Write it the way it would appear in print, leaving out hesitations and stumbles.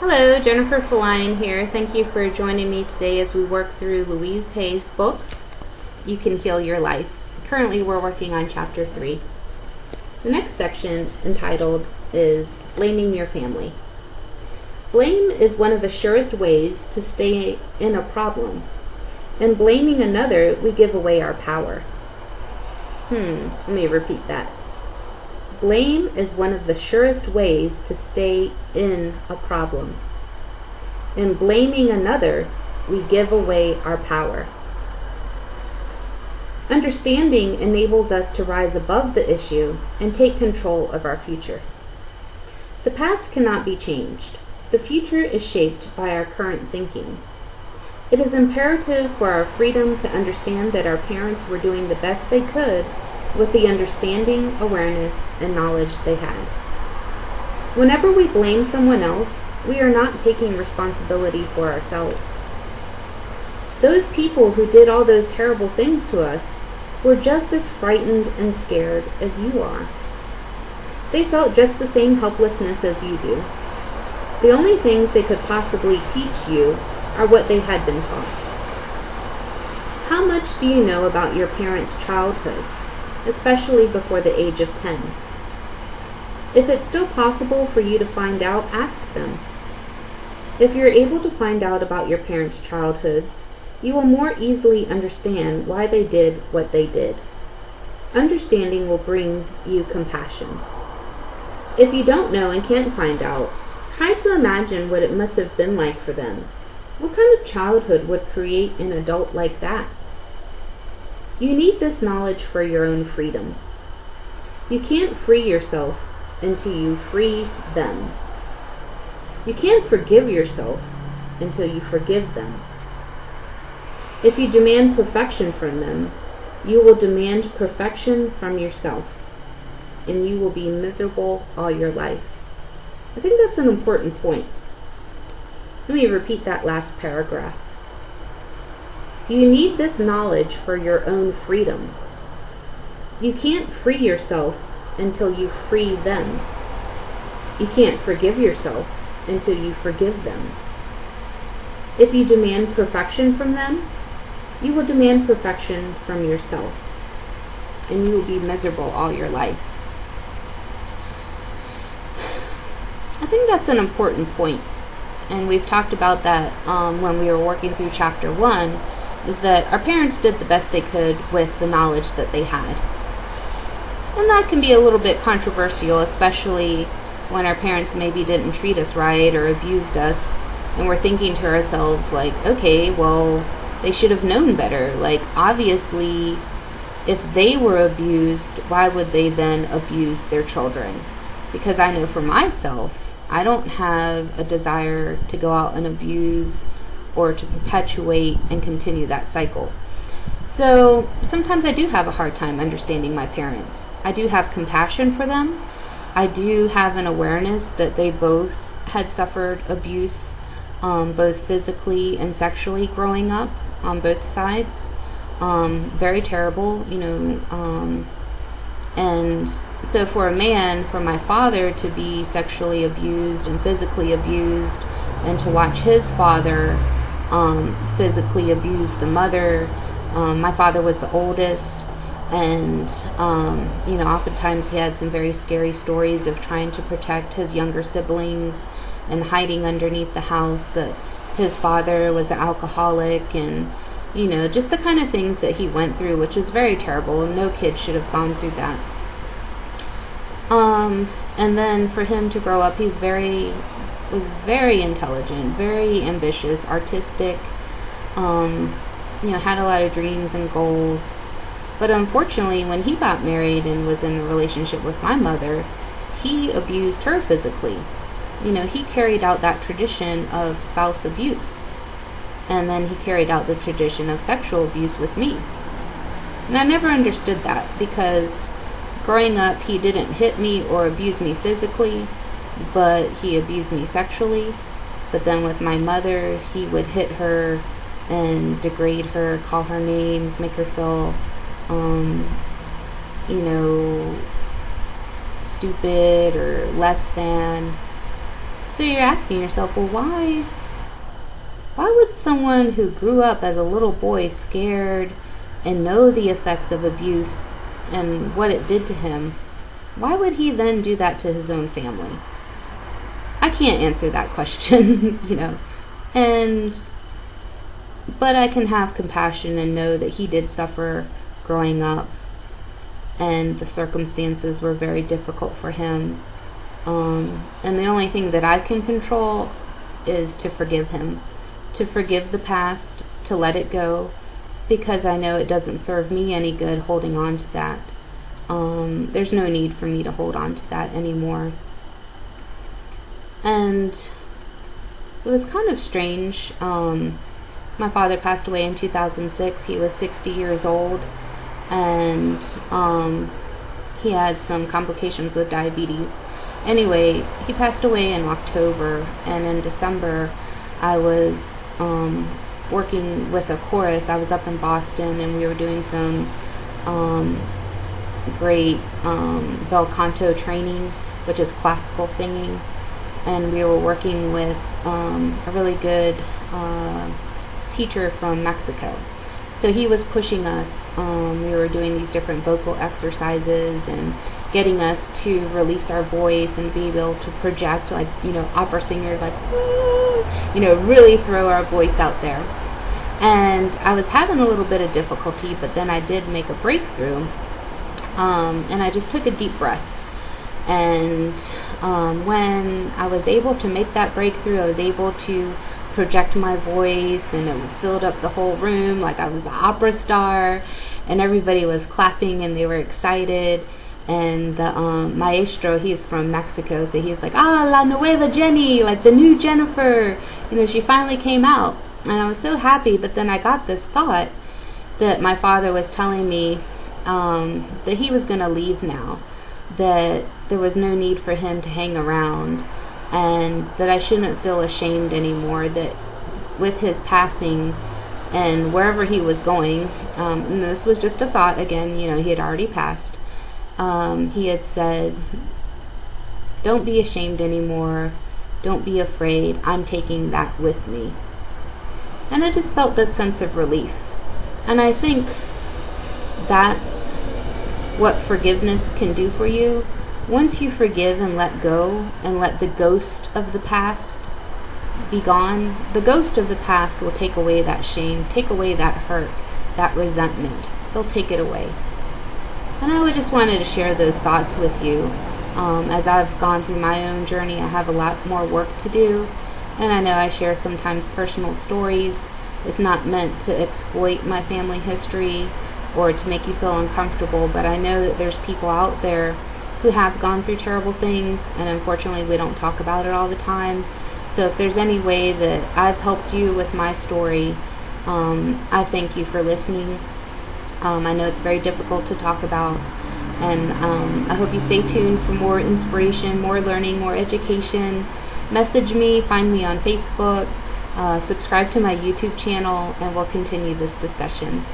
Hello, Jennifer Feline here. Thank you for joining me today as we work through Louise Hay's book, You Can Heal Your Life. Currently we're working on Chapter 3. The next section, entitled, is Blaming Your Family. Blame is one of the surest ways to stay in a problem. In blaming another, we give away our power. Let me repeat that. Blame is one of the surest ways to stay in a problem. In blaming another, we give away our power. Understanding enables us to rise above the issue and take control of our future. The past cannot be changed. The future is shaped by our current thinking. It is imperative for our freedom to understand that our parents were doing the best they could with the understanding, awareness, and knowledge they had. Whenever we blame someone else, we are not taking responsibility for ourselves. Those people who did all those terrible things to us were just as frightened and scared as you are. They felt just the same helplessness as you do. The only things they could possibly teach you are what they had been taught. How much do you know about your parents' childhoods, especially before the age of 10? If it's still possible for you to find out, ask them. If you're able to find out about your parents' childhoods, you will more easily understand why they did what they did. Understanding will bring you compassion. If you don't know and can't find out, try to imagine what it must have been like for them. What kind of childhood would create an adult like that? You need this knowledge for your own freedom. You can't free yourself until you free them. You can't forgive yourself until you forgive them. If you demand perfection from them, you will demand perfection from yourself, and you will be miserable all your life. I think that's an important point. Let me repeat that last paragraph. You need this knowledge for your own freedom. You can't free yourself until you free them. You can't forgive yourself until you forgive them. If you demand perfection from them, you will demand perfection from yourself, and you will be miserable all your life. I think that's an important point, and we've talked about that when we were working through Chapter 1, is that our parents did the best they could with the knowledge that they had. And that can be a little bit controversial, especially when our parents maybe didn't treat us right or abused us, and we're thinking to ourselves like, okay, well, they should have known better. Like, obviously, if they were abused, why would they then abuse their children? Because I know for myself, I don't have a desire to go out and abuse or to perpetuate and continue that cycle. So sometimes I do have a hard time understanding my parents. I do have compassion for them. I do have an awareness that they both had suffered abuse, both physically and sexually growing up on both sides. Very terrible, and so for a man, for my father to be sexually abused and physically abused, and to watch his father physically abuse the mother. My father was the oldest, and oftentimes he had some very scary stories of trying to protect his younger siblings and hiding underneath the house that his father was an alcoholic, and just the kind of things that he went through, which was very terrible. No kid should have gone through that. And then for him to grow up, was very intelligent, very ambitious, artistic, had a lot of dreams and goals. But unfortunately, when he got married and was in a relationship with my mother, he abused her physically. He carried out that tradition of spouse abuse. And then he carried out the tradition of sexual abuse with me. And I never understood that, because growing up, he didn't hit me or abuse me physically, but he abused me sexually. But then with my mother, he would hit her and degrade her, call her names, make her feel, stupid or less than. So you're asking yourself, well, why would someone who grew up as a little boy scared and know the effects of abuse and what it did to him, why would he then do that to his own family? I can't answer that question, but I can have compassion and know that he did suffer growing up, and the circumstances were very difficult for him. And the only thing that I can control is to forgive him, to forgive the past, to let it go, because I know it doesn't serve me any good holding on to that. There's no need for me to hold on to that anymore. And it was kind of strange. My father passed away in 2006. He was 60 years old, and he had some complications with diabetes. Anyway, he passed away in October, and in December I was working with a chorus. I was up in Boston, and we were doing some great bel canto training, which is classical singing, and we were working with a really good teacher from Mexico. So he was pushing us. We were doing these different vocal exercises and getting us to release our voice and be able to project, like, opera singers, like, really throw our voice out there. And I was having a little bit of difficulty, but then I did make a breakthrough. And I just took a deep breath. And when I was able to make that breakthrough, I was able to project my voice, and it filled up the whole room like I was an opera star, and everybody was clapping and they were excited. And the maestro, he's from Mexico, so he's like, la nueva Jenny, like the new Jennifer, she finally came out. And I was so happy, but then I got this thought that my father was telling me that he was going to leave now, that there was no need for him to hang around, and that I shouldn't feel ashamed anymore, that with his passing and wherever he was going, and this was just a thought, again, he had already passed, he had said, don't be ashamed anymore, don't be afraid, I'm taking that with me. And I just felt this sense of relief. And I think that's what forgiveness can do for you. Once you forgive and let go and let the ghost of the past be gone, the ghost of the past will take away that shame, take away that hurt, that resentment. They'll take it away. And I just wanted to share those thoughts with you. As I've gone through my own journey, I have a lot more work to do. And I know I share sometimes personal stories. It's not meant to exploit my family history or to make you feel uncomfortable, but I know that there's people out there who have gone through terrible things, and unfortunately we don't talk about it all the time. So if there's any way that I've helped you with my story, I thank you for listening. I know it's very difficult to talk about, and I hope you stay tuned for more inspiration, more learning, more education. Message me, find me on Facebook, subscribe to my YouTube channel, and we'll continue this discussion.